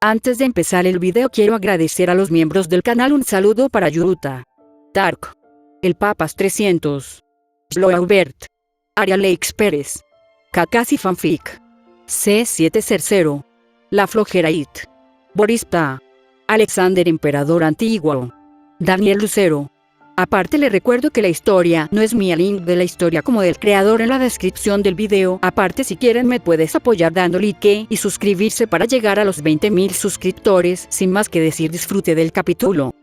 Antes de empezar el video quiero agradecer a los miembros del canal. Un saludo para Yuruta, Dark, El Papas 300, Sloaubert, Arialex Pérez, Kakashi Fanfic, C7 Cercero, La Flojera It, Boris Pa, Alexander Emperador Antiguo, Daniel Lucero. Aparte le recuerdo que la historia no es mía, link de la historia como del creador en la descripción del video. Aparte si quieren me puedes apoyar dando like y suscribirse para llegar a los 20.000 suscriptores. Sin más que decir, disfrute del capítulo.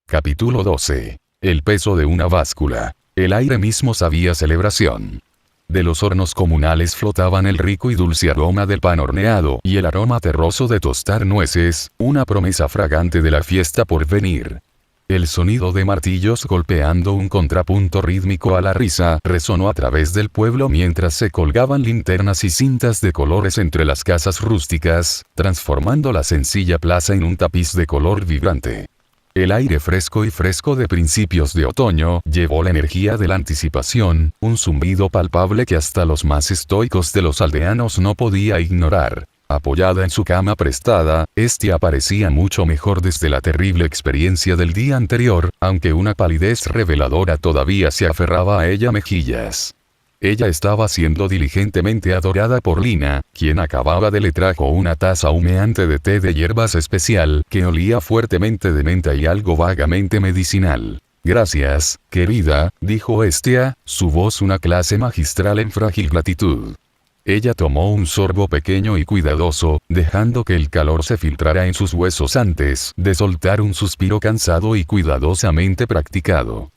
Capítulo 12. El peso de una báscula. El aire mismo sabía celebración. De los hornos comunales flotaban el rico y dulce aroma del pan horneado y el aroma terroso de tostar nueces, una promesa fragante de la fiesta por venir. El sonido de martillos golpeando un contrapunto rítmico a la risa resonó a través del pueblo mientras se colgaban linternas y cintas de colores entre las casas rústicas, transformando la sencilla plaza en un tapiz de color vibrante. El aire fresco de principios de otoño llevó la energía de la anticipación, un zumbido palpable que hasta los más estoicos de los aldeanos no podía ignorar. Apoyada en su cama prestada, Estia parecía mucho mejor desde la terrible experiencia del día anterior, aunque una palidez reveladora todavía se aferraba a ella mejillas. Ella estaba siendo diligentemente adorada por Lina, quien acababa de le trajo una taza humeante de té de hierbas especial, que olía fuertemente de menta y algo vagamente medicinal. Gracias, querida, dijo Estia, su voz una clase magistral en frágil gratitud. Ella tomó un sorbo pequeño y cuidadoso, dejando que el calor se filtrara en sus huesos antes de soltar un suspiro cansado y cuidadosamente practicado.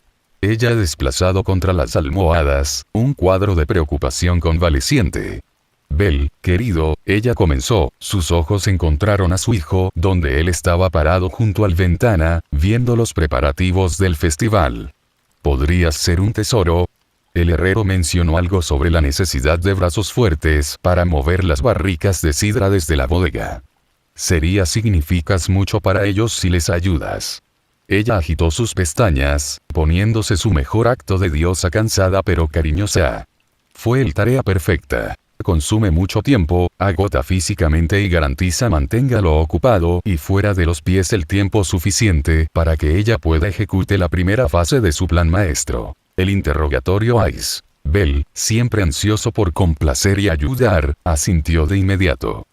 Ella desplazado contra las almohadas, un cuadro de preocupación convaleciente. Bel, querido, ella comenzó, sus ojos encontraron a su hijo, donde él estaba parado junto al ventana, viendo los preparativos del festival. ¿Podrías ser un tesoro? El herrero mencionó algo sobre la necesidad de brazos fuertes para mover las barricas de sidra desde la bodega. Significas mucho para ellos si les ayudas. Ella agitó sus pestañas, poniéndose su mejor acto de diosa cansada pero cariñosa. Fue el tarea perfecta. Consume mucho tiempo, agota físicamente y garantiza manténgalo ocupado y fuera de los pies el tiempo suficiente para que ella pueda ejecute la primera fase de su plan maestro. El interrogatorio Ice. Bel, siempre ansioso por complacer y ayudar, asintió de inmediato.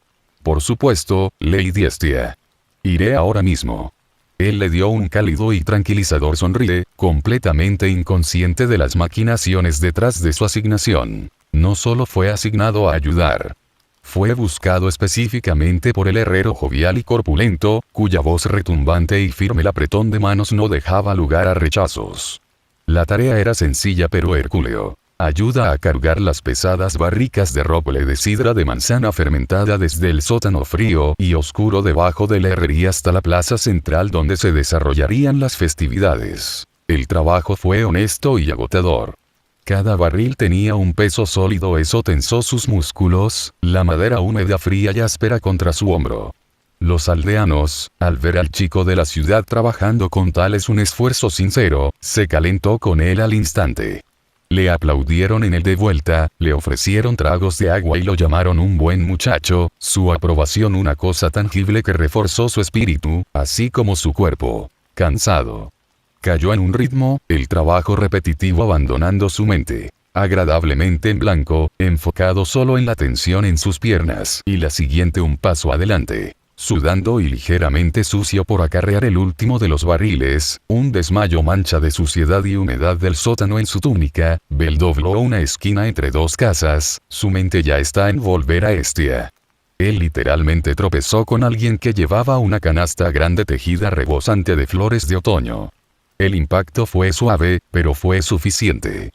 Por supuesto, Lady Estia. Iré ahora mismo. Él le dio un cálido y tranquilizador sonríe, completamente inconsciente de las maquinaciones detrás de su asignación. No solo fue asignado a ayudar. Fue buscado específicamente por el herrero jovial y corpulento, cuya voz retumbante y firme el apretón de manos no dejaba lugar a rechazos. La tarea era sencilla pero hercúleo. Ayuda a cargar las pesadas barricas de roble de sidra de manzana fermentada desde el sótano frío y oscuro debajo de la herrería hasta la plaza central donde se desarrollarían las festividades. El trabajo fue honesto y agotador. Cada barril tenía un peso sólido, eso tensó sus músculos, la madera húmeda fría y áspera contra su hombro. Los aldeanos, al ver al chico de la ciudad trabajando con tales un esfuerzo sincero, se calentó con él al instante. Le aplaudieron en el de vuelta, le ofrecieron tragos de agua y lo llamaron un buen muchacho, su aprobación una cosa tangible que reforzó su espíritu, así como su cuerpo. Cansado. Cayó en un ritmo, el trabajo repetitivo abandonando su mente. Agradablemente en blanco, enfocado solo en la tensión en sus piernas y la siguiente un paso adelante. Sudando y ligeramente sucio por acarrear el último de los barriles, un desmayo mancha de suciedad y humedad del sótano en su túnica, Bel dobló una esquina entre dos casas, su mente ya está en volver a Estia. Él literalmente tropezó con alguien que llevaba una canasta grande tejida rebosante de flores de otoño. El impacto fue suave, pero fue suficiente.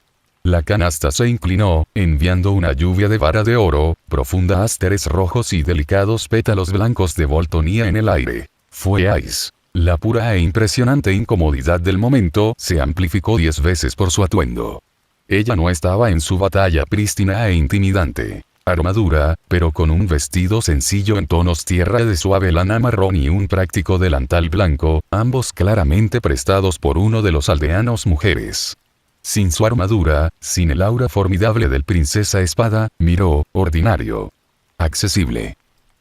La canasta se inclinó, enviando una lluvia de vara de oro, profunda ásteres rojos y delicados pétalos blancos de Voltonía en el aire. Fue Ice. La pura e impresionante incomodidad del momento se amplificó 10 veces por su atuendo. Ella no estaba en su batalla prístina e intimidante. Armadura, pero con un vestido sencillo en tonos tierra de suave lana marrón y un práctico delantal blanco, ambos claramente prestados por uno de los aldeanos mujeres. Sin su armadura, sin el aura formidable del princesa espada, miró, ordinario. Accesible.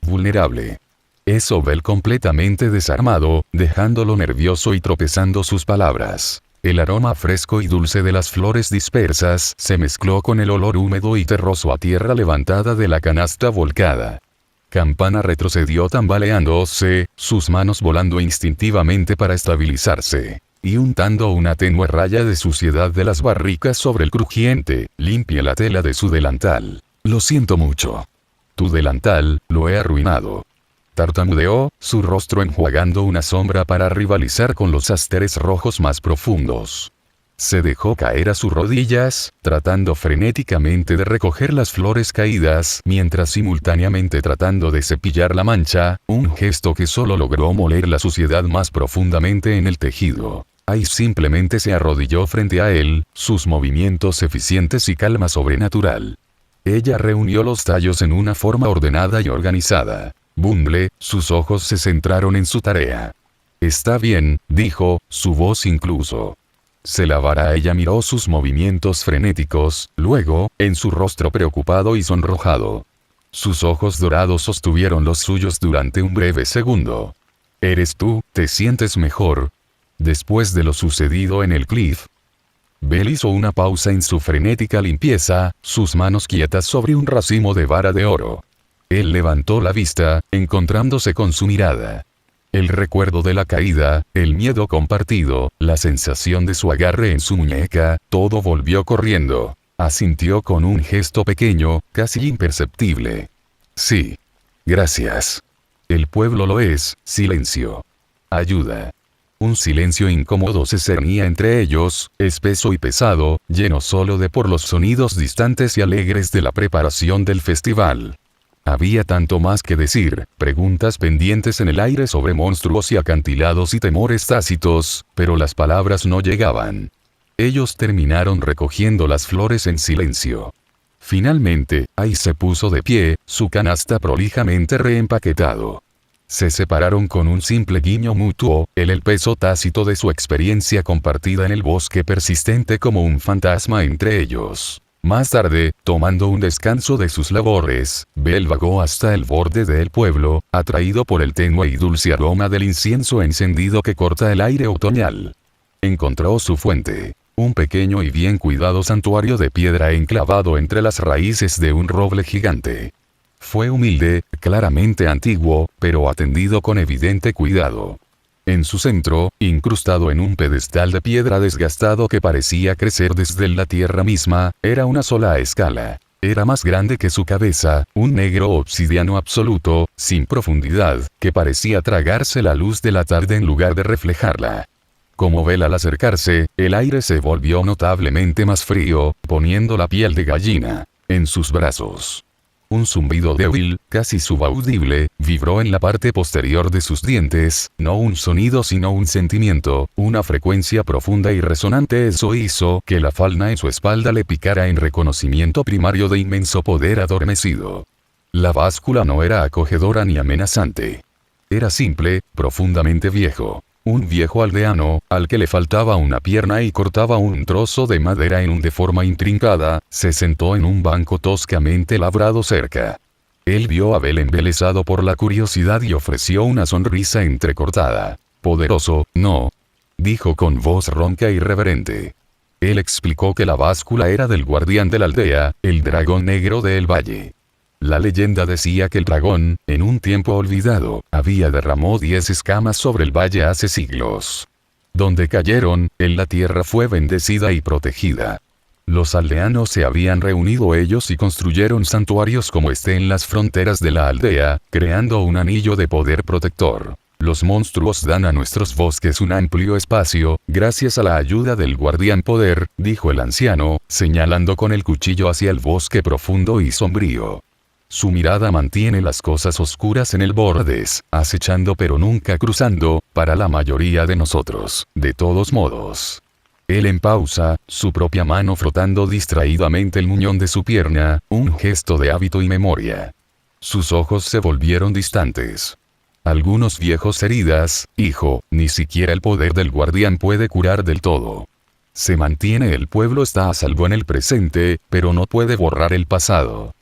vulnerable. Es Obel completamente desarmado, dejándolo nervioso y tropezando sus palabras. El aroma fresco y dulce de las flores dispersas se mezcló con el olor húmedo y terroso a tierra levantada de la canasta volcada. Campana retrocedió tambaleándose, sus manos volando instintivamente para estabilizarse, y untando una tenue raya de suciedad de las barricas sobre el crujiente, limpia la tela de su delantal. Lo siento mucho. Tu delantal, lo he arruinado. Tartamudeó, su rostro enjuagando una sombra para rivalizar con los asteres rojos más profundos. Se dejó caer a sus rodillas, tratando frenéticamente de recoger las flores caídas, mientras simultáneamente tratando de cepillar la mancha, un gesto que solo logró moler la suciedad más profundamente en el tejido. Ai simplemente se arrodilló frente a él, sus movimientos eficientes y calma sobrenatural. Ella reunió los tallos en una forma ordenada y organizada. Bumble, sus ojos se centraron en su tarea. Está bien, dijo, su voz incluso. Se lavará. Ella miró sus movimientos frenéticos, luego, en su rostro preocupado y sonrojado. Sus ojos dorados sostuvieron los suyos durante un breve segundo. ¿Eres tú? ¿Te sientes mejor? Después de lo sucedido en el cliff. Bell hizo una pausa en su frenética limpieza, sus manos quietas sobre un racimo de vara de oro. Él levantó la vista, encontrándose con su mirada. El recuerdo de la caída, el miedo compartido, la sensación de su agarre en su muñeca, todo volvió corriendo. Asintió con un gesto pequeño, casi imperceptible. Sí. Gracias. El pueblo lo es. Silencio. Ayuda. Un silencio incómodo se cernía entre ellos, espeso y pesado, lleno solo de por los sonidos distantes y alegres de la preparación del festival. Había tanto más que decir, preguntas pendientes en el aire sobre monstruos y acantilados y temores tácitos, pero las palabras no llegaban. Ellos terminaron recogiendo las flores en silencio. Finalmente, Ai se puso de pie, su canasta prolijamente reempaquetado. Se separaron con un simple guiño mutuo, el peso tácito de su experiencia compartida en el bosque persistente como un fantasma entre ellos. Más tarde, tomando un descanso de sus labores, Bell vagó hasta el borde del pueblo, atraído por el tenue y dulce aroma del incienso encendido que corta el aire otoñal. Encontró su fuente. Un pequeño y bien cuidado santuario de piedra enclavado entre las raíces de un roble gigante. Fue humilde, claramente antiguo, pero atendido con evidente cuidado. En su centro, incrustado en un pedestal de piedra desgastado que parecía crecer desde la tierra misma, era una sola escala. Era más grande que su cabeza, un negro obsidiano absoluto, sin profundidad, que parecía tragarse la luz de la tarde en lugar de reflejarla. Como Bell al acercarse, el aire se volvió notablemente más frío, poniendo la piel de gallina en sus brazos. Un zumbido débil, casi subaudible, vibró en la parte posterior de sus dientes, no un sonido sino un sentimiento, una frecuencia profunda y resonante. Eso hizo que la falna en su espalda le picara en reconocimiento primario de inmenso poder adormecido. La báscula no era acogedora ni amenazante. Era simple, profundamente viejo. Un viejo aldeano, al que le faltaba una pierna y cortaba un trozo de madera de forma intrincada, se sentó en un banco toscamente labrado cerca. Él vio a Bell embelesado por la curiosidad y ofreció una sonrisa entrecortada. «Poderoso, ¿no?», dijo con voz ronca y reverente. Él explicó que la báscula era del guardián de la aldea, el dragón negro del valle. La leyenda decía que el dragón, en un tiempo olvidado, había derramado 10 escamas sobre el valle hace siglos. Donde cayeron, la tierra fue bendecida y protegida. Los aldeanos se habían reunido ellos y construyeron santuarios como este en las fronteras de la aldea, creando un anillo de poder protector. Los monstruos dan a nuestros bosques un amplio espacio, gracias a la ayuda del guardián poder, dijo el anciano, señalando con el cuchillo hacia el bosque profundo y sombrío. Su mirada mantiene las cosas oscuras en el bordes, acechando pero nunca cruzando, para la mayoría de nosotros, de todos modos. Él en pausa, su propia mano frotando distraídamente el muñón de su pierna, un gesto de hábito y memoria. Sus ojos se volvieron distantes. Algunos viejos heridas, hijo, ni siquiera el poder del guardián puede curar del todo. Se mantiene. El pueblo está a salvo en el presente, pero no puede borrar el pasado.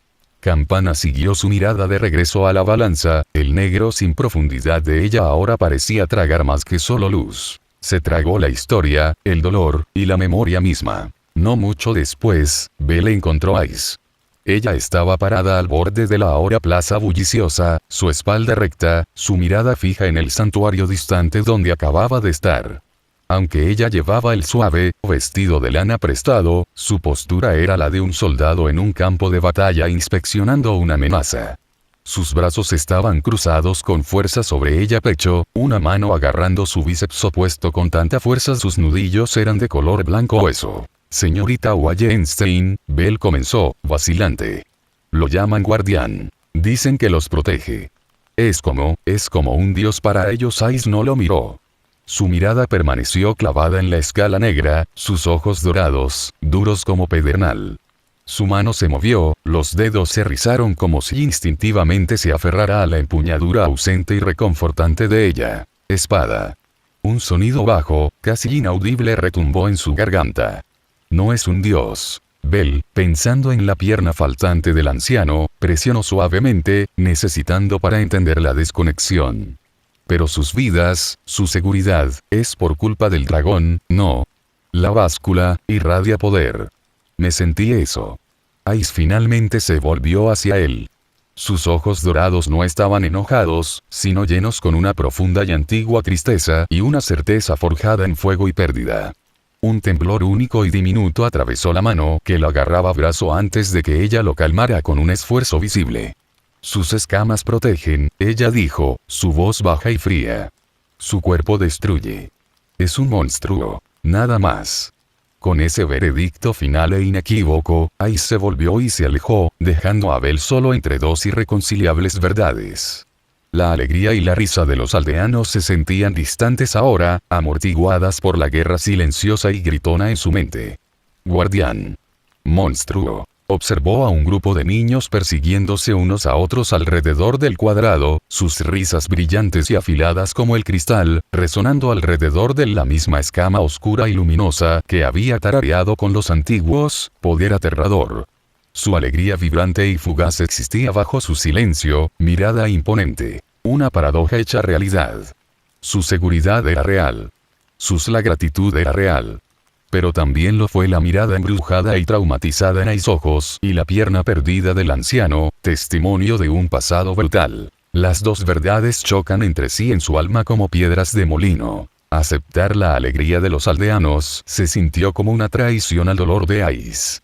Campana siguió su mirada de regreso a la balanza, el negro sin profundidad de ella ahora parecía tragar más que solo luz. Se tragó la historia, el dolor, y la memoria misma. No mucho después, Bell encontró a Ice. Ella estaba parada al borde de la ahora plaza bulliciosa, su espalda recta, su mirada fija en el santuario distante donde acababa de estar. Aunque ella llevaba el suave vestido de lana prestado, su postura era la de un soldado en un campo de batalla inspeccionando una amenaza. Sus brazos estaban cruzados con fuerza sobre ella pecho, una mano agarrando su bíceps opuesto con tanta fuerza sus nudillos eran de color blanco hueso. Señorita Wallenstein, Bell comenzó, vacilante. Lo llaman guardián. Dicen que los protege. Es como un dios para ellos. Ice no lo miró. Su mirada permaneció clavada en la escala negra, sus ojos dorados, duros como pedernal. Su mano se movió, los dedos se rizaron como si instintivamente se aferrara a la empuñadura ausente y reconfortante de ella. Espada. Un sonido bajo, casi inaudible retumbó en su garganta. No es un dios. Bell, pensando en la pierna faltante del anciano, presionó suavemente, necesitando para entender la desconexión. Pero sus vidas, su seguridad, es por culpa del dragón, no. La báscula, irradia poder. Me sentí eso. Ice finalmente se volvió hacia él. Sus ojos dorados no estaban enojados, sino llenos con una profunda y antigua tristeza y una certeza forjada en fuego y pérdida. Un temblor único y diminuto atravesó la mano que lo agarraba brazo antes de que ella lo calmara con un esfuerzo visible. Sus escamas protegen, ella dijo, su voz baja y fría. Su cuerpo destruye. Es un monstruo, nada más. Con ese veredicto final e inequívoco, Ice se volvió y se alejó, dejando a Bell solo entre dos irreconciliables verdades. La alegría y la risa de los aldeanos se sentían distantes ahora, amortiguadas por la guerra silenciosa y gritona en su mente. Guardián. Monstruo. Observó a un grupo de niños persiguiéndose unos a otros alrededor del cuadrado, sus risas brillantes y afiladas como el cristal, resonando alrededor de la misma escama oscura y luminosa que había tarareado con los antiguos, poder aterrador. Su alegría vibrante y fugaz existía bajo su silencio, mirada imponente. Una paradoja hecha realidad. Su seguridad era real. La gratitud era real. Pero también lo fue la mirada embrujada y traumatizada en los ojos y la pierna perdida del anciano, testimonio de un pasado brutal. Las dos verdades chocan entre sí en su alma como piedras de molino. Aceptar la alegría de los aldeanos se sintió como una traición al dolor de Ice.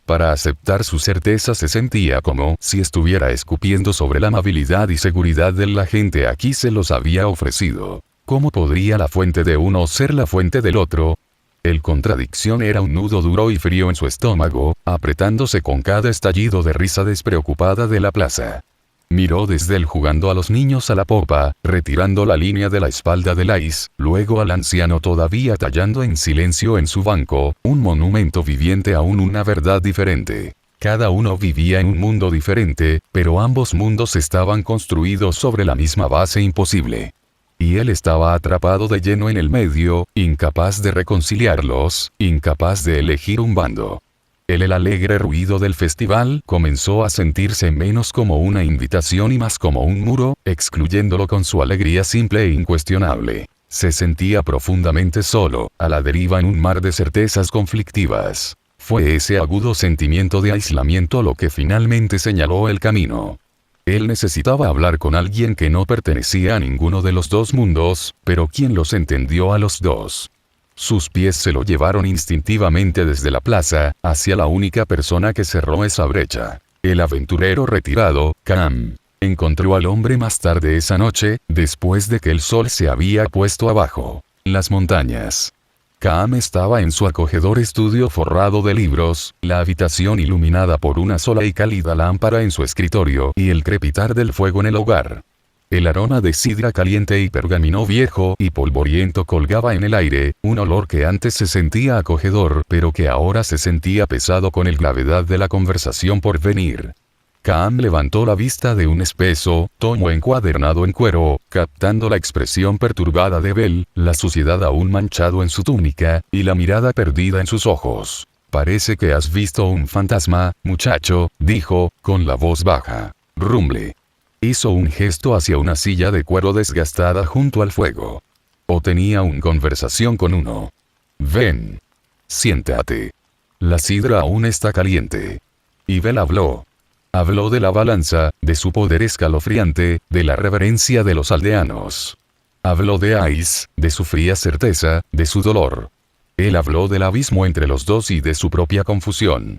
Para aceptar su certeza se sentía como si estuviera escupiendo sobre la amabilidad y seguridad de la gente aquí se los había ofrecido. ¿Cómo podría la fuente de uno ser la fuente del otro? El contradicción era un nudo duro y frío en su estómago, apretándose con cada estallido de risa despreocupada de la plaza. Miró desde él jugando a los niños a la popa, retirando la línea de la espalda de Ice, luego al anciano todavía tallando en silencio en su banco, un monumento viviente aún una verdad diferente. Cada uno vivía en un mundo diferente, pero ambos mundos estaban construidos sobre la misma base imposible. Y él estaba atrapado de lleno en el medio, incapaz de reconciliarlos, incapaz de elegir un bando. El alegre ruido del festival comenzó a sentirse menos como una invitación y más como un muro, excluyéndolo con su alegría simple e incuestionable. Se sentía profundamente solo, a la deriva en un mar de certezas conflictivas. Fue ese agudo sentimiento de aislamiento lo que finalmente señaló el camino. Él necesitaba hablar con alguien que no pertenecía a ninguno de los dos mundos, pero quien los entendió a los dos. Sus pies se lo llevaron instintivamente desde la plaza, hacia la única persona que cerró esa brecha. El aventurero retirado, Cam. Encontró al hombre más tarde esa noche, después de que el sol se había puesto abajo. Las montañas. Cam estaba en su acogedor estudio forrado de libros, la habitación iluminada por una sola y cálida lámpara en su escritorio y el crepitar del fuego en el hogar. El aroma de sidra caliente y pergamino viejo y polvoriento colgaba en el aire, un olor que antes se sentía acogedor pero que ahora se sentía pesado con el gravedad de la conversación por venir. Cam levantó la vista de un espeso tomo encuadernado en cuero, captando la expresión perturbada de Bell, la suciedad aún manchado en su túnica, y la mirada perdida en sus ojos. Parece que has visto un fantasma, muchacho, dijo, con la voz baja. Rumble. Hizo un gesto hacia una silla de cuero desgastada junto al fuego. O tenía una conversación con uno. Ven. Siéntate. La sidra aún está caliente. Y Bel habló. Habló de la balanza, de su poder escalofriante, de la reverencia de los aldeanos. Habló de Ice, de su fría certeza, de su dolor. Él habló del abismo entre los dos y de su propia confusión.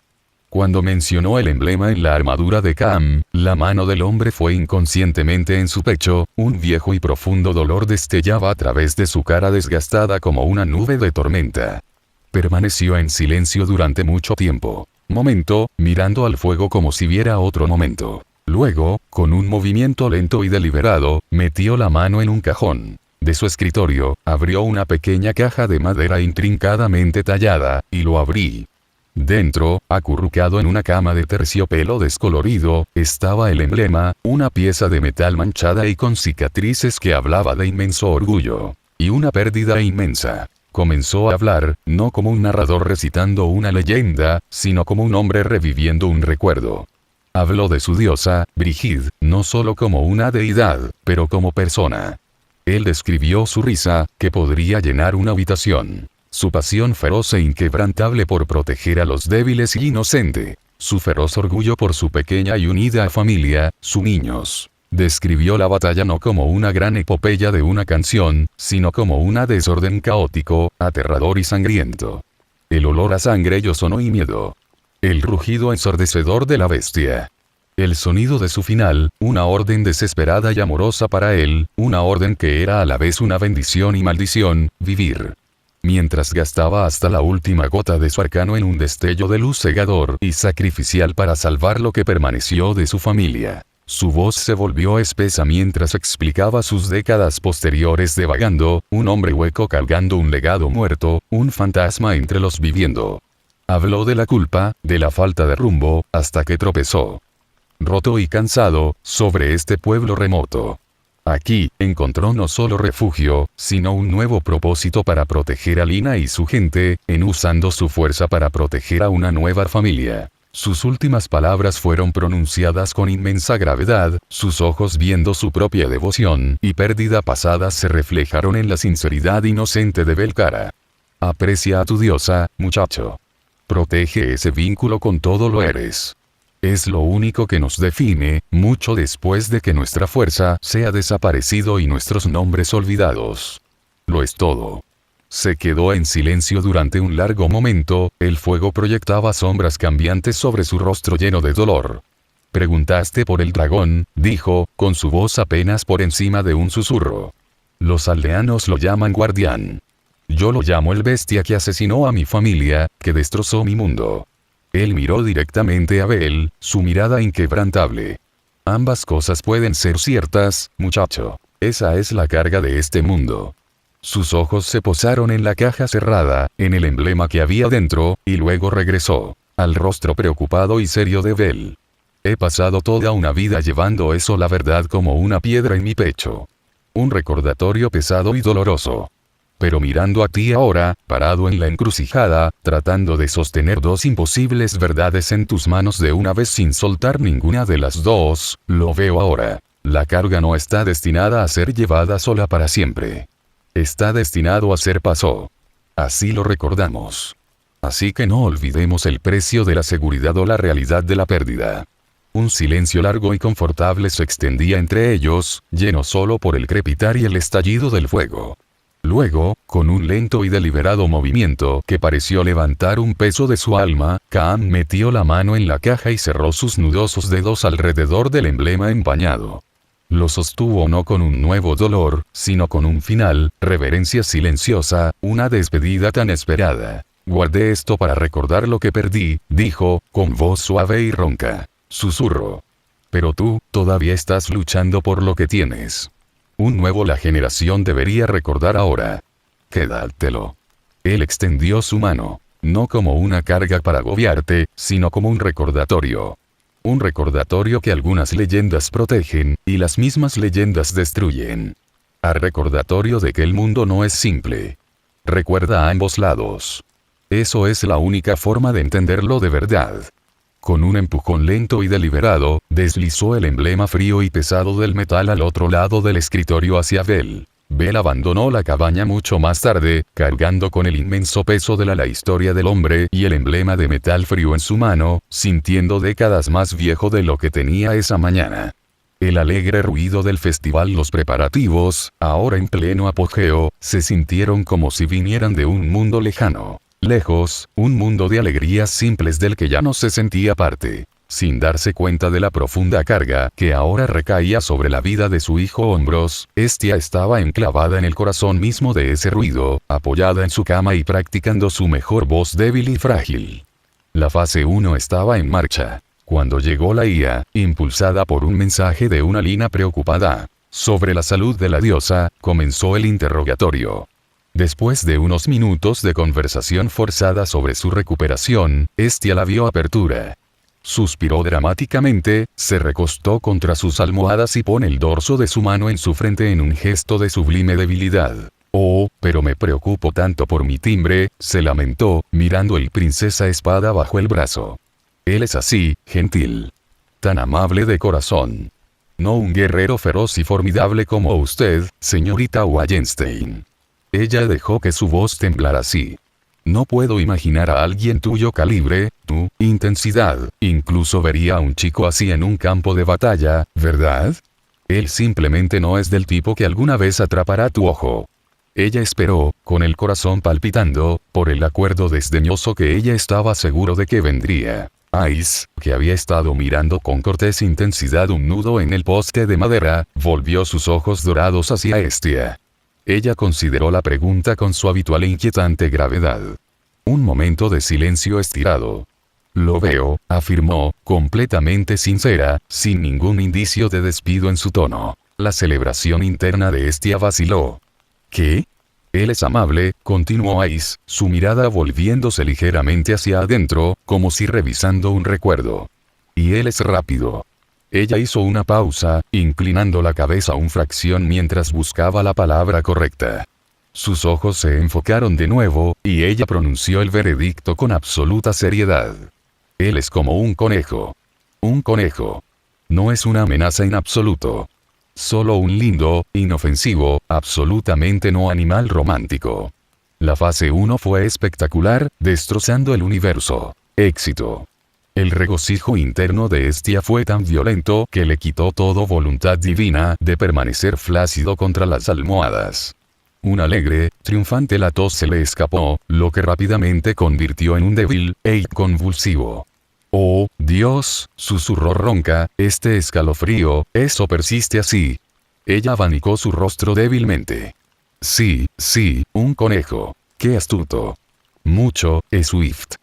Cuando mencionó el emblema en la armadura de Cam, la mano del hombre fue inconscientemente en su pecho, un viejo y profundo dolor destellaba a través de su cara desgastada como una nube de tormenta. Permaneció en silencio durante mucho tiempo. Momento, mirando al fuego como si viera otro momento. Luego, con un movimiento lento y deliberado, metió la mano en un cajón de su escritorio, abrió una pequeña caja de madera intrincadamente tallada, y lo abrí. Dentro, acurrucado en una cama de terciopelo descolorido, estaba el emblema, una pieza de metal manchada y con cicatrices que hablaba de inmenso orgullo. Y una pérdida inmensa. Comenzó a hablar, no como un narrador recitando una leyenda, sino como un hombre reviviendo un recuerdo. Habló de su diosa, Brigid, no solo como una deidad, pero como persona. Él describió su risa, que podría llenar una habitación. Su pasión feroz e inquebrantable por proteger a los débiles y inocentes. Su feroz orgullo por su pequeña y unida familia, sus niños. Describió la batalla no como una gran epopeya de una canción, sino como una desorden caótico, aterrador y sangriento. El olor a sangre y ozono y miedo. El rugido ensordecedor de la bestia. El sonido de su final, una orden desesperada y amorosa para él, una orden que era a la vez una bendición y maldición, vivir. Mientras gastaba hasta la última gota de su arcano en un destello de luz cegador y sacrificial para salvar lo que permaneció de su familia. Su voz se volvió espesa mientras explicaba sus décadas posteriores de vagando, un hombre hueco cargando un legado muerto, un fantasma entre los viviendo. Habló de la culpa, de la falta de rumbo, hasta que tropezó. Roto y cansado, sobre este pueblo remoto. Aquí, encontró no solo refugio, sino un nuevo propósito para proteger a Lina y su gente, en usando su fuerza para proteger a una nueva familia. Sus últimas palabras fueron pronunciadas con inmensa gravedad, sus ojos viendo su propia devoción y pérdida pasada se reflejaron en la sinceridad inocente de Belcara. Aprecia a tu diosa, muchacho. Protege ese vínculo con todo lo eres. Es lo único que nos define, mucho después de que nuestra fuerza se ha desaparecido y nuestros nombres olvidados. Lo es todo. Se quedó en silencio durante un largo momento, el fuego proyectaba sombras cambiantes sobre su rostro lleno de dolor. Preguntaste por el dragón, dijo, con su voz apenas por encima de un susurro. Los aldeanos lo llaman guardián. Yo lo llamo el bestia que asesinó a mi familia, que destrozó mi mundo. Él miró directamente a Bel, su mirada inquebrantable. Ambas cosas pueden ser ciertas, muchacho. Esa es la carga de este mundo. Sus ojos se posaron en la caja cerrada, en el emblema que había dentro, y luego regresó al rostro preocupado y serio de Bel. He pasado toda una vida llevando eso, la verdad, como una piedra en mi pecho. Un recordatorio pesado y doloroso. Pero mirando a ti ahora, parado en la encrucijada, tratando de sostener dos imposibles verdades en tus manos de una vez sin soltar ninguna de las dos, lo veo ahora. La carga no está destinada a ser llevada sola para siempre. Está destinado a ser paso. Así lo recordamos. Así que no olvidemos el precio de la seguridad o la realidad de la pérdida. Un silencio largo y confortable se extendía entre ellos, lleno solo por el crepitar y el estallido del fuego. Luego, con un lento y deliberado movimiento que pareció levantar un peso de su alma, Cam metió la mano en la caja y cerró sus nudosos dedos alrededor del emblema empañado. Lo sostuvo no con un nuevo dolor, sino con un final, reverencia silenciosa, una despedida tan esperada. Guardé esto para recordar lo que perdí, dijo, con voz suave y ronca. Susurro. Pero tú, todavía estás luchando por lo que tienes. Un nuevo la generación debería recordar ahora. Quédatelo. Él extendió su mano, no como una carga para agobiarte, sino como un recordatorio. Un recordatorio que algunas leyendas protegen, y las mismas leyendas destruyen. A recordatorio de que el mundo no es simple. Recuerda a ambos lados. Eso es la única forma de entenderlo de verdad. Con un empujón lento y deliberado, deslizó el emblema frío y pesado del metal al otro lado del escritorio hacia Bell. Bell abandonó la cabaña mucho más tarde, cargando con el inmenso peso de la historia del hombre y el emblema de metal frío en su mano, sintiendo décadas más viejo de lo que tenía esa mañana. El alegre ruido del festival, los preparativos, ahora en pleno apogeo, se sintieron como si vinieran de un mundo lejano. Lejos, un mundo de alegrías simples del que ya no se sentía parte. Sin darse cuenta de la profunda carga que ahora recaía sobre la vida de su hijo hombros, Estia estaba enclavada en el corazón mismo de ese ruido, apoyada en su cama y practicando su mejor voz débil y frágil. La fase 1 estaba en marcha. Cuando llegó la IA, impulsada por un mensaje de una Lina preocupada sobre la salud de la diosa, comenzó el interrogatorio. Después de unos minutos de conversación forzada sobre su recuperación, Estia la vio apertura. Suspiró dramáticamente, se recostó contra sus almohadas y pone el dorso de su mano en su frente en un gesto de sublime debilidad. Oh, pero me preocupo tanto por mi timbre, se lamentó, mirando el princesa espada bajo el brazo. Él es así, gentil. Tan amable de corazón. No un guerrero feroz y formidable como usted, señorita Wallenstein. Ella dejó que su voz temblara así. No puedo imaginar a alguien tuyo calibre, tu intensidad, incluso vería a un chico así en un campo de batalla, ¿verdad? Él simplemente no es del tipo que alguna vez atrapará tu ojo. Ella esperó, con el corazón palpitando, por el acuerdo desdeñoso que ella estaba seguro de que vendría. Ice, que había estado mirando con cortés intensidad un nudo en el poste de madera, volvió sus ojos dorados hacia Estia. Ella consideró la pregunta con su habitual e inquietante gravedad. Un momento de silencio estirado. Lo veo, afirmó, completamente sincera, sin ningún indicio de despido en su tono. La celebración interna de Estia vaciló. ¿Qué? Él es amable, continuó Ice, su mirada volviéndose ligeramente hacia adentro, como si revisando un recuerdo. Y él es rápido. Ella hizo una pausa, inclinando la cabeza una fracción mientras buscaba la palabra correcta. Sus ojos se enfocaron de nuevo, y ella pronunció el veredicto con absoluta seriedad. Él es como un conejo. Un conejo. No es una amenaza en absoluto. Solo un lindo, inofensivo, absolutamente no animal romántico. La fase 1 fue espectacular, destrozando el universo. Éxito. El regocijo interno de Estia fue tan violento que le quitó toda voluntad divina de permanecer flácido contra las almohadas. Un alegre, triunfante la tos se le escapó, lo que rápidamente convirtió en un débil e convulsivo. «Oh, Dios», susurró ronca, «este escalofrío, eso persiste así». Ella abanicó su rostro débilmente. «Sí, un conejo. Qué astuto». «Mucho, Swift».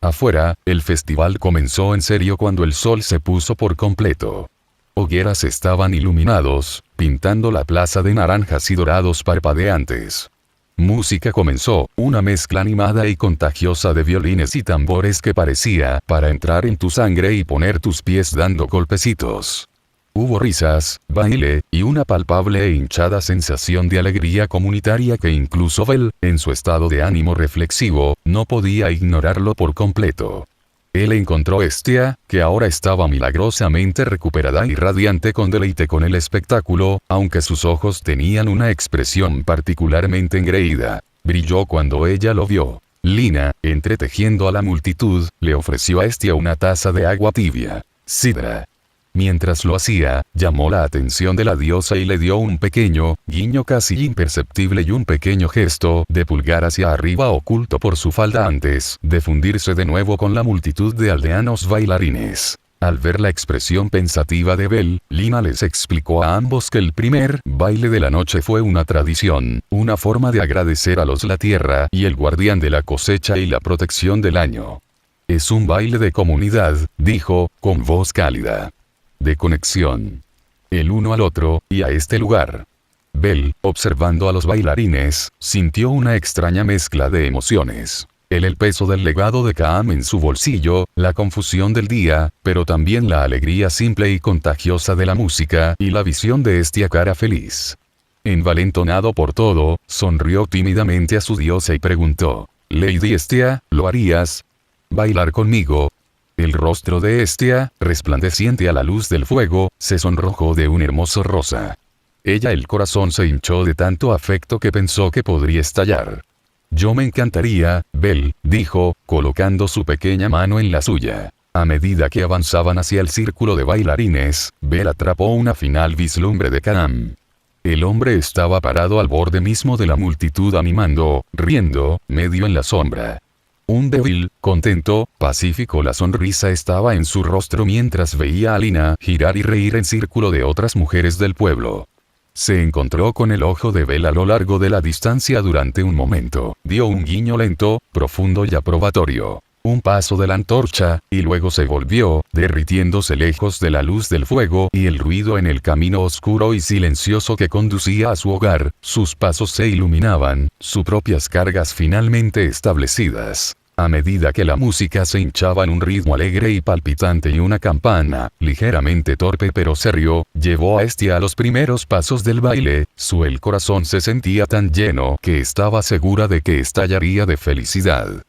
Afuera, el festival comenzó en serio cuando el sol se puso por completo. Hogueras estaban iluminados, pintando la plaza de naranjas y dorados parpadeantes. Música comenzó, una mezcla animada y contagiosa de violines y tambores que parecía para entrar en tu sangre y poner tus pies dando golpecitos. Hubo risas, baile, y una palpable e hinchada sensación de alegría comunitaria que incluso Bell, en su estado de ánimo reflexivo, no podía ignorarlo por completo. Él encontró a Estia, que ahora estaba milagrosamente recuperada y radiante con deleite con el espectáculo, aunque sus ojos tenían una expresión particularmente engreída. Brilló cuando ella lo vio. Lina, entretejiendo a la multitud, le ofreció a Estia una taza de agua tibia. Sidra. Mientras lo hacía, llamó la atención de la diosa y le dio un pequeño guiño casi imperceptible y un pequeño gesto de pulgar hacia arriba oculto por su falda antes de fundirse de nuevo con la multitud de aldeanos bailarines. Al ver la expresión pensativa de Bell, Lina les explicó a ambos que el primer baile de la noche fue una tradición, una forma de agradecer a la tierra y el guardián de la cosecha y la protección del año. Es un baile de comunidad, dijo, con voz cálida. De conexión. El uno al otro, y a este lugar. Bell, observando a los bailarines, sintió una extraña mezcla de emociones. El peso del legado de Kaam en su bolsillo, la confusión del día, pero también la alegría simple y contagiosa de la música y la visión de esta cara feliz. Envalentonado por todo, sonrió tímidamente a su diosa y preguntó: Lady Estia, ¿lo harías? ¿Bailar conmigo? El rostro de Estia, resplandeciente a la luz del fuego, se sonrojó de un hermoso rosa. El corazón se hinchó de tanto afecto que pensó que podría estallar. Yo me encantaría, Belle, dijo, colocando su pequeña mano en la suya. A medida que avanzaban hacia el círculo de bailarines, Belle atrapó una final vislumbre de Cam. El hombre estaba parado al borde mismo de la multitud animando, riendo, medio en la sombra. Un débil, contento, pacífico la sonrisa estaba en su rostro mientras veía a Lina girar y reír en círculo de otras mujeres del pueblo. Se encontró con el ojo de Belle a lo largo de la distancia durante un momento, dio un guiño lento, profundo y aprobatorio. Un paso de la antorcha, y luego se volvió, derritiéndose lejos de la luz del fuego y el ruido en el camino oscuro y silencioso que conducía a su hogar. Sus pasos se iluminaban, sus propias cargas finalmente establecidas. A medida que la música se hinchaba en un ritmo alegre y palpitante y una campana, ligeramente torpe pero serio, llevó a Estia a los primeros pasos del baile, el corazón se sentía tan lleno que estaba segura de que estallaría de felicidad.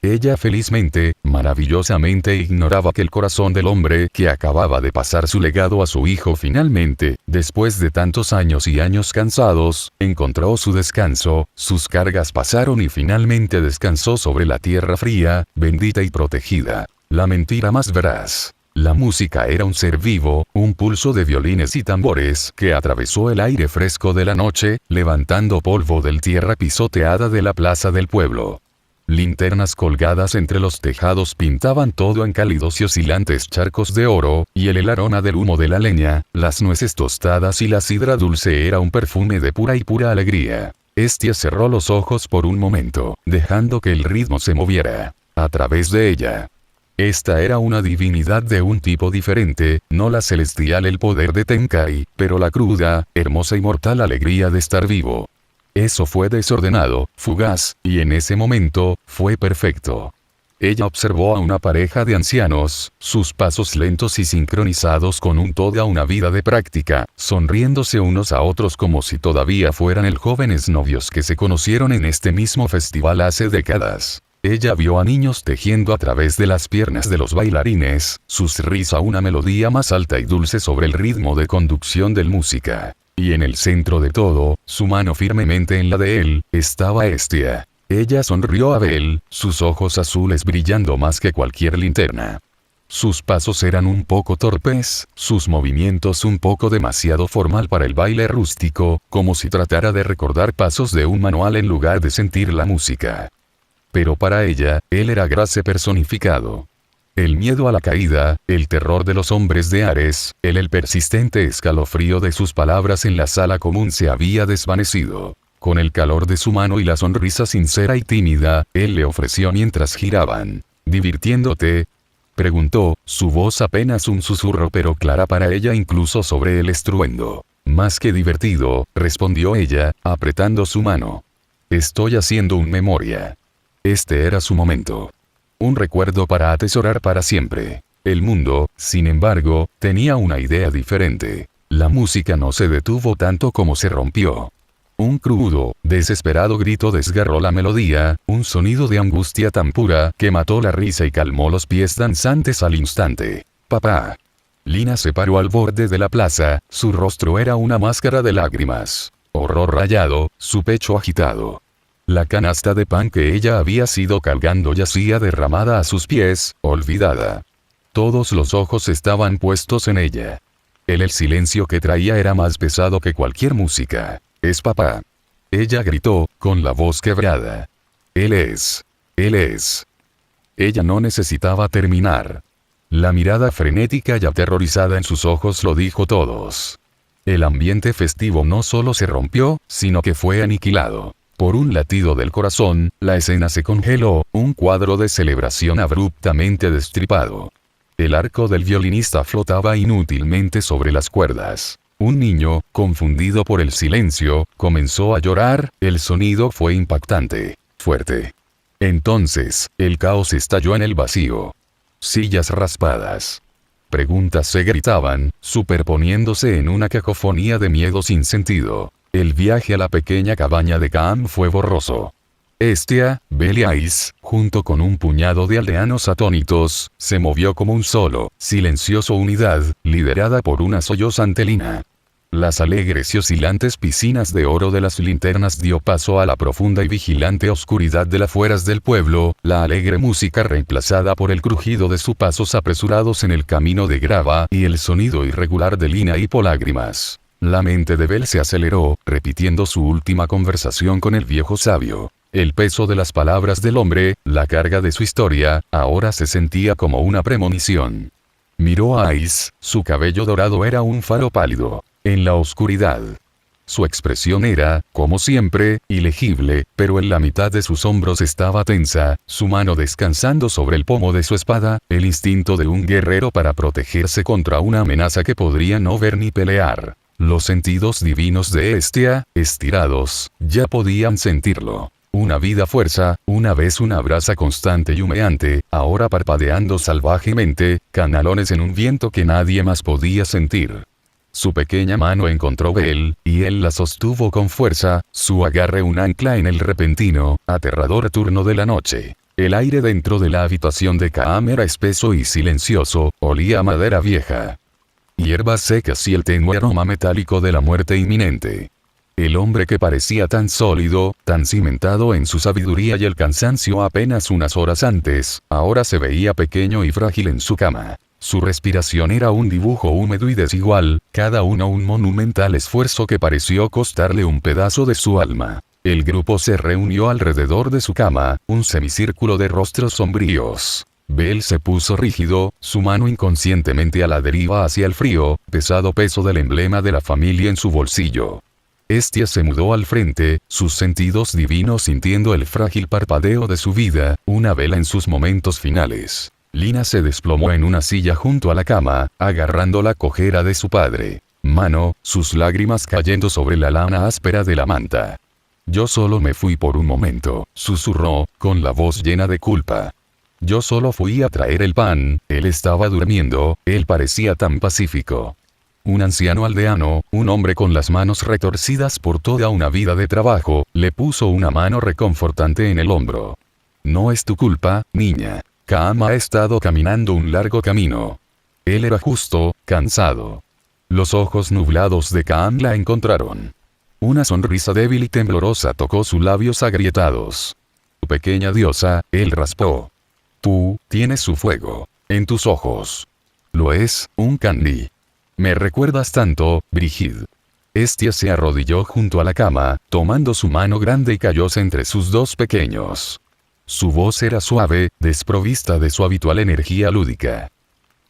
Ella felizmente, maravillosamente ignoraba que el corazón del hombre que acababa de pasar su legado a su hijo finalmente, después de tantos años y años cansados, encontró su descanso, sus cargas pasaron y finalmente descansó sobre la tierra fría, bendita y protegida. La mentira más veraz. La música era un ser vivo, un pulso de violines y tambores que atravesó el aire fresco de la noche, levantando polvo del tierra pisoteada de la plaza del pueblo. Linternas colgadas entre los tejados pintaban todo en cálidos y oscilantes charcos de oro, y el aroma del humo de la leña, las nueces tostadas y la sidra dulce era un perfume de pura y pura alegría. Estia cerró los ojos por un momento, dejando que el ritmo se moviera a través de ella. Esta era una divinidad de un tipo diferente, no la celestial el poder de Tenkai, pero la cruda, hermosa y mortal alegría de estar vivo. Eso fue desordenado, fugaz, y en ese momento, fue perfecto. Ella observó a una pareja de ancianos, sus pasos lentos y sincronizados con toda una vida de práctica, sonriéndose unos a otros como si todavía fueran el jóvenes novios que se conocieron en este mismo festival hace décadas. Ella vio a niños tejiendo a través de las piernas de los bailarines, sus risas una melodía más alta y dulce sobre el ritmo de conducción del música. Y en el centro de todo, su mano firmemente en la de él, estaba Estia. Ella sonrió a Belle, sus ojos azules brillando más que cualquier linterna. Sus pasos eran un poco torpes, sus movimientos un poco demasiado formal para el baile rústico, como si tratara de recordar pasos de un manual en lugar de sentir la música. Pero para ella, él era Grace personificado. El miedo a la caída, el terror de los hombres de Ares, el persistente escalofrío de sus palabras en la sala común se había desvanecido. Con el calor de su mano y la sonrisa sincera y tímida, él le ofreció mientras giraban. ¿Divirtiéndote?, preguntó, su voz apenas un susurro pero clara para ella incluso sobre el estruendo. Más que divertido, respondió ella, apretando su mano. Estoy haciendo un memoria. Este era su momento. Un recuerdo para atesorar para siempre. El mundo, sin embargo, tenía una idea diferente. La música no se detuvo tanto como se rompió. Un crudo, desesperado grito desgarró la melodía, un sonido de angustia tan pura que mató la risa y calmó los pies danzantes al instante. ¡Papá! Lina se paró al borde de la plaza, su rostro era una máscara de lágrimas. Horror rayado, su pecho agitado. La canasta de pan que ella había sido cargando yacía derramada a sus pies, olvidada. Todos los ojos estaban puestos en ella. El silencio que traía era más pesado que cualquier música. «Es papá». Ella gritó, con la voz quebrada. Él es. Ella no necesitaba terminar. La mirada frenética y aterrorizada en sus ojos lo dijo todos. El ambiente festivo no solo se rompió, sino que fue aniquilado. Por un latido del corazón, la escena se congeló, un cuadro de celebración abruptamente destripado. El arco del violinista flotaba inútilmente sobre las cuerdas. Un niño, confundido por el silencio, comenzó a llorar, el sonido fue impactante, fuerte. Entonces, el caos estalló en el vacío. Sillas raspadas. Preguntas se gritaban, superponiéndose en una cacofonía de miedo sin sentido. El viaje a la pequeña cabaña de Cam fue borroso. Hestia, Beliais, junto con un puñado de aldeanos atónitos, se movió como un solo, silencioso unidad, liderada por una sollozante Lina. Las alegres y oscilantes piscinas de oro de las linternas dio paso a la profunda y vigilante oscuridad de las afueras del pueblo, la alegre música reemplazada por el crujido de sus pasos apresurados en el camino de grava y el sonido irregular de Lina y lágrimas. La mente de Bel se aceleró, repitiendo su última conversación con el viejo sabio. El peso de las palabras del hombre, la carga de su historia, ahora se sentía como una premonición. Miró a Ice, su cabello dorado era un faro pálido. En la oscuridad. Su expresión era, como siempre, ilegible, pero en la mitad de sus hombros estaba tensa, su mano descansando sobre el pomo de su espada, el instinto de un guerrero para protegerse contra una amenaza que podría no ver ni pelear. Los sentidos divinos de Hestia, estirados, ya podían sentirlo. Una vida fuerza, una vez una brasa constante y humeante, ahora parpadeando salvajemente, canalones en un viento que nadie más podía sentir. Su pequeña mano encontró Bel, y él la sostuvo con fuerza, su agarre un ancla en el repentino, aterrador turno de la noche. El aire dentro de la habitación de Kaam era espeso y silencioso, olía a madera vieja. Hierbas secas y el tenue aroma metálico de la muerte inminente. El hombre que parecía tan sólido, tan cimentado en su sabiduría y el cansancio apenas unas horas antes, ahora se veía pequeño y frágil en su cama. Su respiración era un dibujo húmedo y desigual, cada uno un monumental esfuerzo que pareció costarle un pedazo de su alma. El grupo se reunió alrededor de su cama, un semicírculo de rostros sombríos. Bel se puso rígido, su mano inconscientemente a la deriva hacia el frío, pesado peso del emblema de la familia en su bolsillo. Hestia se mudó al frente, sus sentidos divinos sintiendo el frágil parpadeo de su vida, una vela en sus momentos finales. Lina se desplomó en una silla junto a la cama, agarrando la cojera de su padre. Mano, sus lágrimas cayendo sobre la lana áspera de la manta. Yo solo me fui por un momento, susurró, con la voz llena de culpa. Yo solo fui a traer el pan, él estaba durmiendo, él parecía tan pacífico. Un anciano aldeano, un hombre con las manos retorcidas por toda una vida de trabajo, le puso una mano reconfortante en el hombro. No es tu culpa, niña. Kaam ha estado caminando un largo camino. Él era justo, cansado. Los ojos nublados de Kaam la encontraron. Una sonrisa débil y temblorosa tocó sus labios agrietados. Tu pequeña diosa, él raspó. Tú, tienes su fuego. En tus ojos. Lo es, un candy. Me recuerdas tanto, Brigid. Hestia se arrodilló junto a la cama, tomando su mano grande y callosa entre sus dos pequeños. Su voz era suave, desprovista de su habitual energía lúdica.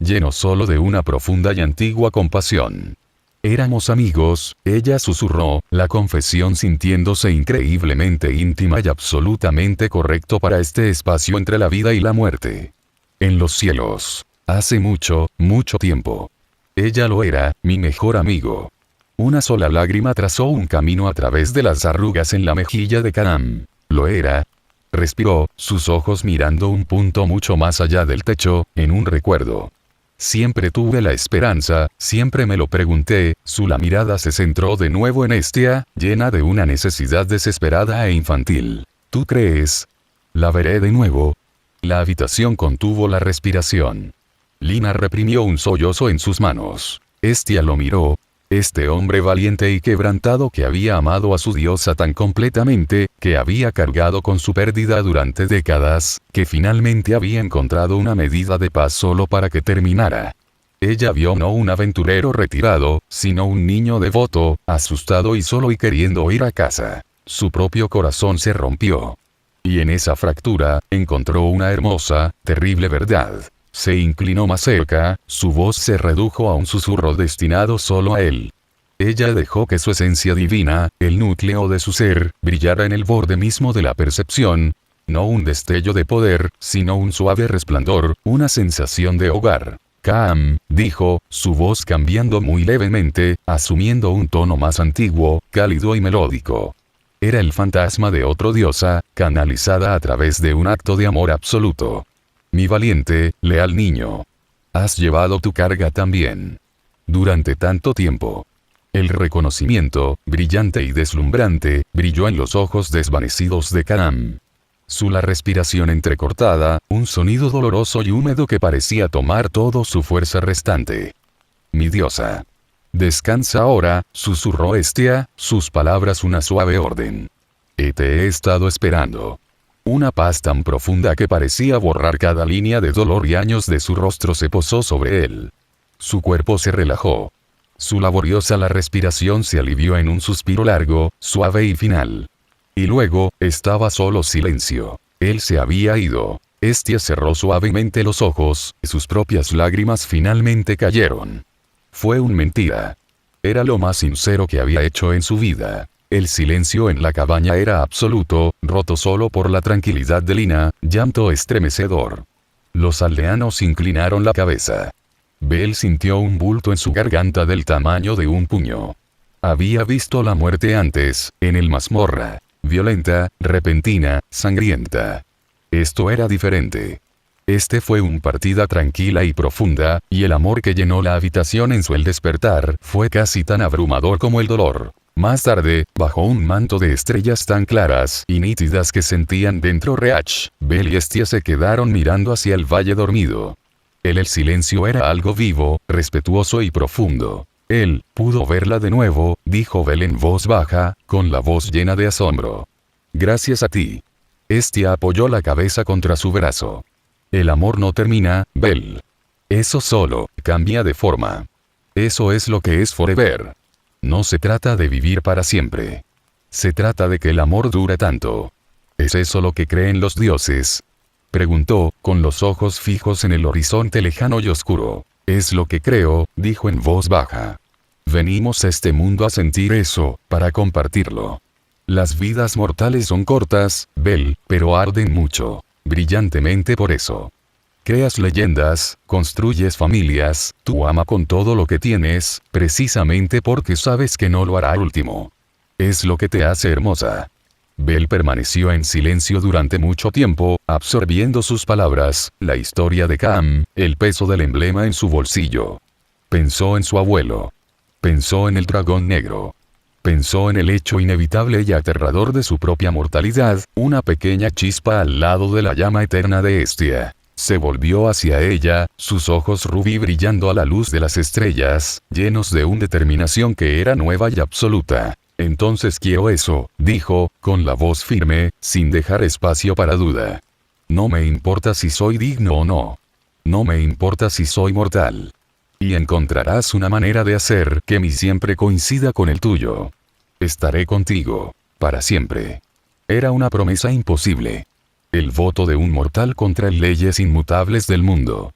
Lleno solo de una profunda y antigua compasión. Éramos amigos, ella susurró, la confesión sintiéndose increíblemente íntima y absolutamente correcto para este espacio entre la vida y la muerte. En los cielos. Hace mucho, mucho tiempo. Ella lo era, mi mejor amigo. Una sola lágrima trazó un camino a través de las arrugas en la mejilla de Kaam. Lo era. Respiró, sus ojos mirando un punto mucho más allá del techo, en un recuerdo. Siempre tuve la esperanza, siempre me lo pregunté, la mirada se centró de nuevo en Hestia, llena de una necesidad desesperada e infantil. ¿Tú crees? La veré de nuevo. La habitación contuvo la respiración. Lina reprimió un sollozo en sus manos. Hestia lo miró. Este hombre valiente y quebrantado que había amado a su diosa tan completamente, que había cargado con su pérdida durante décadas, que finalmente había encontrado una medida de paz solo para que terminara. Ella vio no un aventurero retirado, sino un niño devoto, asustado y solo y queriendo ir a casa. Su propio corazón se rompió. Y en esa fractura, encontró una hermosa, terrible verdad. Se inclinó más cerca, su voz se redujo a un susurro destinado solo a él. Ella dejó que su esencia divina, el núcleo de su ser, brillara en el borde mismo de la percepción. No un destello de poder, sino un suave resplandor, una sensación de hogar. Kaam, dijo, su voz cambiando muy levemente, asumiendo un tono más antiguo, cálido y melódico. Era el fantasma de otra diosa, canalizada a través de un acto de amor absoluto. Mi valiente, leal niño. Has llevado tu carga también. Durante tanto tiempo. El reconocimiento, brillante y deslumbrante, brilló en los ojos desvanecidos de Kaam. La respiración entrecortada, un sonido doloroso y húmedo que parecía tomar toda su fuerza restante. Mi diosa. Descansa ahora, susurró Hestia, sus palabras una suave orden. Te he estado esperando. Una paz tan profunda que parecía borrar cada línea de dolor y años de su rostro se posó sobre él. Su cuerpo se relajó. Su laboriosa la respiración se alivió en un suspiro largo, suave y final. Y luego, estaba solo silencio. Él se había ido. Hestia cerró suavemente los ojos, y sus propias lágrimas finalmente cayeron. Fue una mentira. Era lo más sincero que había hecho en su vida. El silencio en la cabaña era absoluto, roto solo por la tranquilidad de Lina, llanto estremecedor. Los aldeanos inclinaron la cabeza. Bel sintió un bulto en su garganta del tamaño de un puño. Había visto la muerte antes, en el mazmorra. Violenta, repentina, sangrienta. Esto era diferente. Este fue una partida tranquila y profunda, y el amor que llenó la habitación en su despertar fue casi tan abrumador como el dolor. Más tarde, bajo un manto de estrellas tan claras y nítidas que sentían dentro Reach, Bel y Hestia se quedaron mirando hacia el valle dormido. El silencio era algo vivo, respetuoso y profundo. Él pudo verla de nuevo, dijo Bel en voz baja, con la voz llena de asombro. Gracias a ti. Hestia apoyó la cabeza contra su brazo. El amor no termina, Bel. Eso solo cambia de forma. Eso es lo que es forever. No se trata de vivir para siempre. Se trata de que el amor dura tanto. ¿Es eso lo que creen los dioses? Preguntó, con los ojos fijos en el horizonte lejano y oscuro. Es lo que creo, dijo en voz baja. Venimos a este mundo a sentir eso, para compartirlo. Las vidas mortales son cortas, Bel, pero arden mucho. Brillantemente por eso. Creas leyendas, construyes familias, tú ama con todo lo que tienes, precisamente porque sabes que no lo hará al último. Es lo que te hace hermosa. Bel permaneció en silencio durante mucho tiempo, absorbiendo sus palabras, la historia de Kaam, el peso del emblema en su bolsillo. Pensó en su abuelo. Pensó en el dragón negro. Pensó en el hecho inevitable y aterrador de su propia mortalidad, una pequeña chispa al lado de la llama eterna de Hestia. Se volvió hacia ella, sus ojos rubí brillando a la luz de las estrellas, llenos de una determinación que era nueva y absoluta. Entonces quiero eso, dijo, con la voz firme, sin dejar espacio para duda. No me importa si soy digno o no. No me importa si soy mortal. Y encontrarás una manera de hacer que mi siempre coincida con el tuyo. Estaré contigo, para siempre. Era una promesa imposible. El voto de un mortal contra las leyes inmutables del mundo.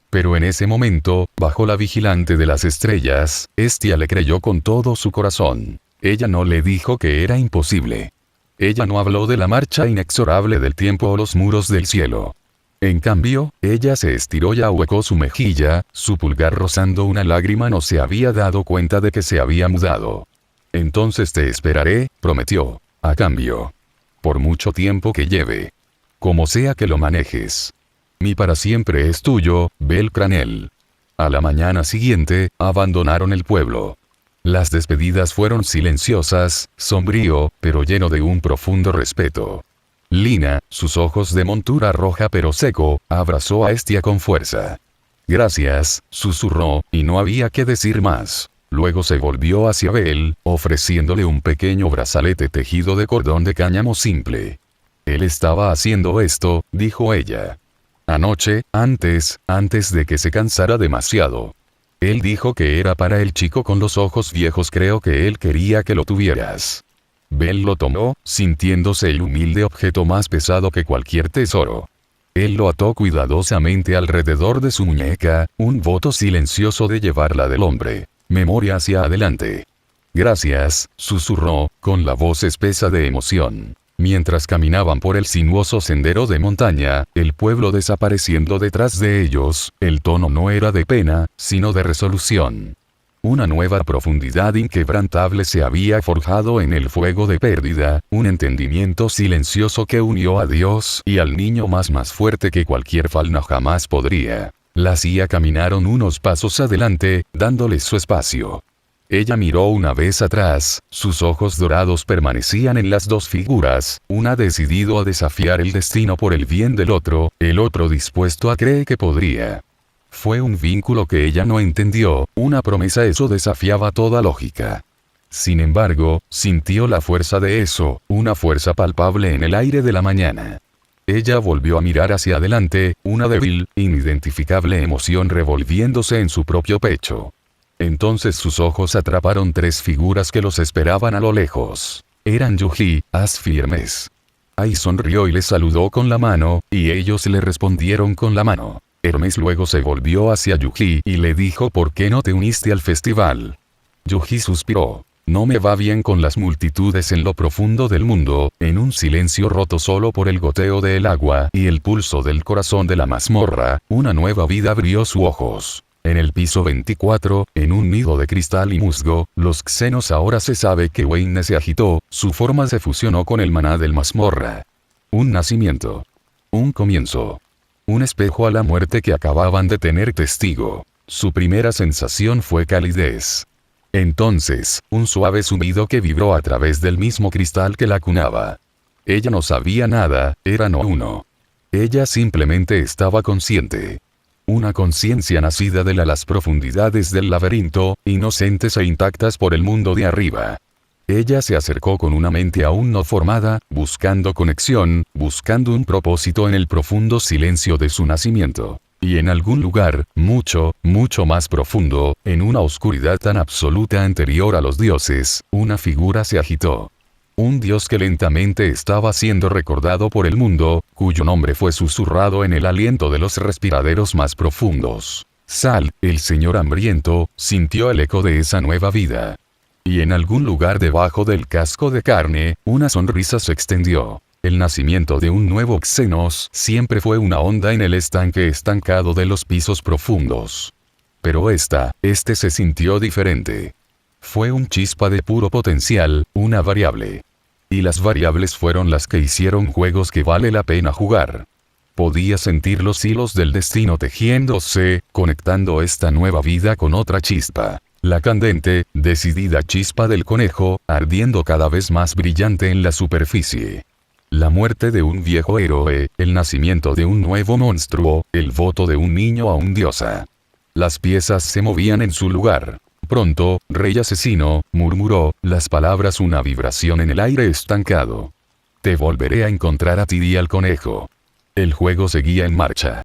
Pero en ese momento, bajo la vigilante de las estrellas, Hestia le creyó con todo su corazón. Ella no le dijo que era imposible. Ella no habló de la marcha inexorable del tiempo o los muros del cielo. En cambio, ella se estiró y ahuecó su mejilla, su pulgar rozando una lágrima no se había dado cuenta de que se había mudado. Entonces te esperaré, prometió, a cambio. Por mucho tiempo que lleve. Como sea que lo manejes. Mi para siempre es tuyo, Bel Cranel. A la mañana siguiente, abandonaron el pueblo. Las despedidas fueron silenciosas, sombrío, pero lleno de un profundo respeto. Lina, sus ojos de montura roja pero seco, abrazó a Hestia con fuerza. Gracias, susurró, y no había que decir más. Luego se volvió hacia Bel, ofreciéndole un pequeño brazalete tejido de cordón de cáñamo simple. Él estaba haciendo esto, dijo ella. Anoche, antes de que se cansara demasiado. Él dijo que era para el chico con los ojos viejos, creo que él quería que lo tuvieras. Bel lo tomó, sintiéndose el humilde objeto más pesado que cualquier tesoro. Él lo ató cuidadosamente alrededor de su muñeca, un voto silencioso de llevarla del hombre. Memoria hacia adelante. Gracias, susurró, con la voz espesa de emoción. Mientras caminaban por el sinuoso sendero de montaña, el pueblo desapareciendo detrás de ellos, el tono no era de pena, sino de resolución. Una nueva profundidad inquebrantable se había forjado en el fuego de pérdida, un entendimiento silencioso que unió a Dios y al niño más fuerte que cualquier falna jamás podría. La CIA caminaron unos pasos adelante, dándoles su espacio. Ella miró una vez atrás, sus ojos dorados permanecían en las dos figuras, una decidido a desafiar el destino por el bien del otro, el otro dispuesto a creer que podría. Fue un vínculo que ella no entendió, una promesa, eso desafiaba toda lógica. Sin embargo, sintió la fuerza de eso, una fuerza palpable en el aire de la mañana. Ella volvió a mirar hacia adelante, una débil, inidentificable emoción revolviéndose en su propio pecho. Entonces sus ojos atraparon tres figuras que los esperaban a lo lejos. Eran Yuji, Asfi y Hermes. Ai sonrió y les saludó con la mano, y ellos le respondieron con la mano. Hermes luego se volvió hacia Yuji y le dijo: ¿por qué no te uniste al festival? Yuji suspiró. No me va bien con las multitudes en lo profundo del mundo, en un silencio roto solo por el goteo del agua y el pulso del corazón de la mazmorra, una nueva vida abrió sus ojos. En el piso 24, en un nido de cristal y musgo, los xenos ahora se sabe que Wayne se agitó, su forma se fusionó con el maná del mazmorra. Un nacimiento. Un comienzo. Un espejo a la muerte que acababan de tener testigo. Su primera sensación fue calidez. Entonces, un suave zumbido que vibró a través del mismo cristal que la cunaba. Ella no sabía nada, era no uno. Ella simplemente estaba consciente. Una conciencia nacida de las profundidades del laberinto, inocentes e intactas por el mundo de arriba. Ella se acercó con una mente aún no formada, buscando conexión, buscando un propósito en el profundo silencio de su nacimiento. Y en algún lugar, mucho, mucho más profundo, en una oscuridad tan absoluta anterior a los dioses, una figura se agitó. Un dios que lentamente estaba siendo recordado por el mundo, cuyo nombre fue susurrado en el aliento de los respiraderos más profundos. Sal, el señor hambriento, sintió el eco de esa nueva vida. Y en algún lugar debajo del casco de carne, una sonrisa se extendió. El nacimiento de un nuevo Xenos siempre fue una onda en el estanque estancado de los pisos profundos. Pero este se sintió diferente. Fue un chispa de puro potencial, una variable. Y las variables fueron las que hicieron juegos que vale la pena jugar. Podía sentir los hilos del destino tejiéndose, conectando esta nueva vida con otra chispa. La candente, decidida chispa del conejo, ardiendo cada vez más brillante en la superficie. La muerte de un viejo héroe, el nacimiento de un nuevo monstruo, el voto de un niño a un diosa. Las piezas se movían en su lugar. Pronto, rey asesino, murmuró, las palabras una vibración en el aire estancado. Te volveré a encontrar a ti y al conejo. El juego seguía en marcha.